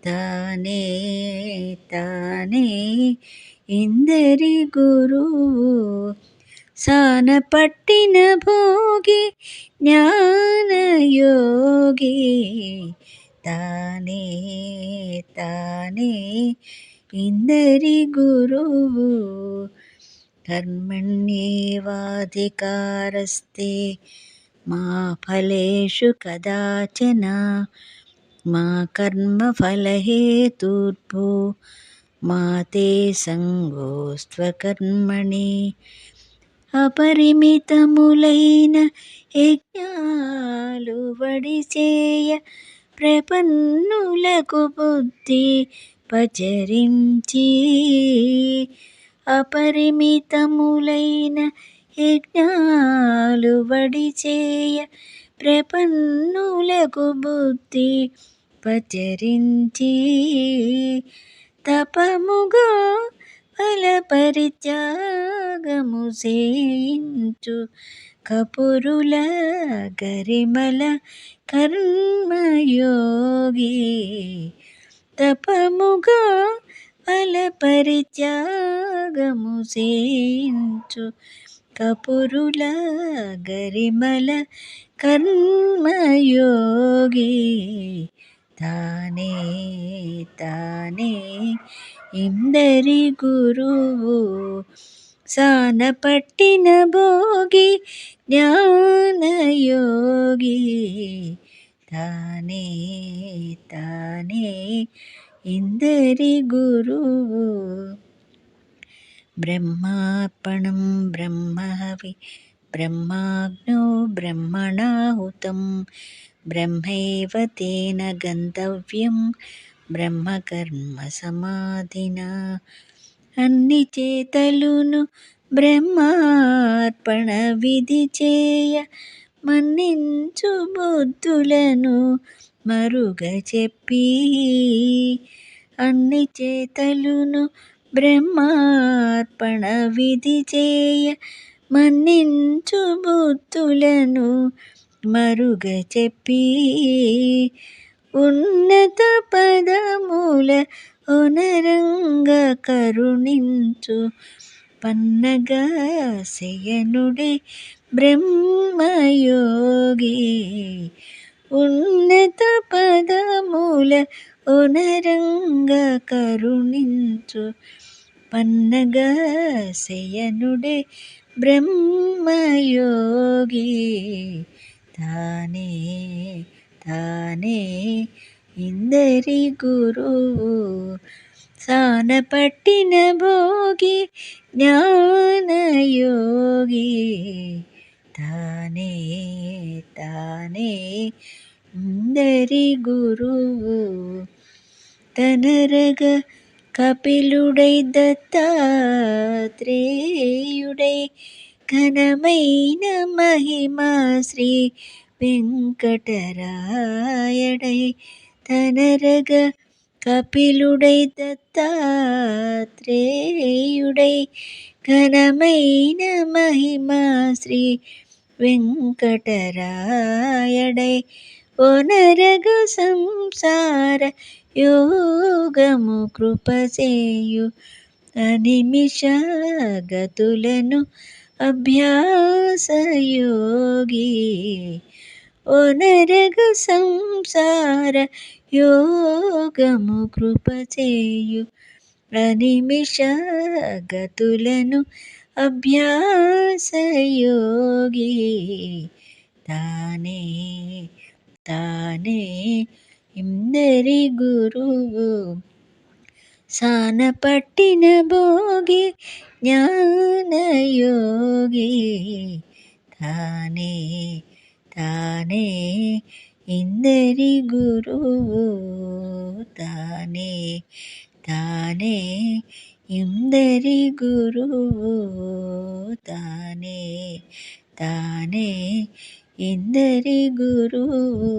ತಾನೇ ತಾನೇ ಇಂದರಿ ಗುರುವು ಸಾನ ಪಟ್ಟಿನ ಭೋಗಿ ಜ್ಞಾನಯೋಗಿ ತಾನೇ ತಾನೇ ಇಂದರಿ ಗುರುವು ಕರ್ಮಣ್ಯೇವಾಧಿಕಾರಸ್ತೆ ಮಾ ಫಲೇಷು ಕದಾಚನ ಮಾ ಕರ್ಮಫಲಹೇತುರ್ಭೋ ಮಾ ತೆ సంగోస్త్వకర్మణి అపరిమితములైన యజ్ఞాలు వడిచేయ ప్రపన్నులకు బుద్ధి పచరించి అపరిమితములైన యజ్ఞాలు వడిచేయ ప్రపన్నులకు బుద్ధి పచరించి తపముగా ఫలపరిత్యాగము చేయించు కపురుల గరిమల కర్మయోగి తపముగా ఫలపరిత్యాగము చేయించు కపురుల గరిమల కర్మయోగి తానే తానే ఇందరి గురువు సాన పట్టిన భోగి జ్ఞానయోగి తానే తానే ఇందరి గురువు బ్రహ్మార్పణం బ్రహ్మహవి బ్రహ్మాగ్నో బ్రహ్మణాహుతం బ్రహ్మైవ తేన గంతవ్యం బ్రహ్మకర్మ సమాధినా అన్ని చేతలును బ్రహ్మార్పణ విధి చేయ మన్నించు బుద్ధులను మరుగ చెప్పి అన్ని చేతలును బ్రహ్మార్పణ విధి చేయ మన్నించు బుద్ధులను మరుగ చెప్పి ఉన్నత పదముల ఒనరంగ కరుణించు పన్నగ శయనుడే బ్రహ్మయోగి ఉన్నత పదముల ఒనరంగ కరుణించు పన్నగ శయనుడే బ్రహ్మయోగి తానే తానే ఇందరి గురువు సాన పట్టిన భోగి జ్ఞానయోగి తానే తానే ఇందరి గురువు తనరగ కపిలుడై దత్తాత్రేయుడై ఘనమైన మహిమా శ్రీ వెంకటరాయడై తనరగ కపిలుడై దత్తాత్రేయుడై ఘనమైన మహిమా శ్రీ వెంకటరాయడై ఒనరగ సంసార యోగము కృపసేయు అనిమిష గతులను అభ్యాసయోగి ఒనరగ సంసార యోగము కృపచేయు అనిమిష గతులను అభ్యాసయోగి తానే తానే ఇందరి గురువు సాన పట్టిన భోగి జ్ఞానయోగి తానే తానే ఇందరి గురువు తానే తానే ఇందరి గురువు తానే తానే ఇందరి గురువు.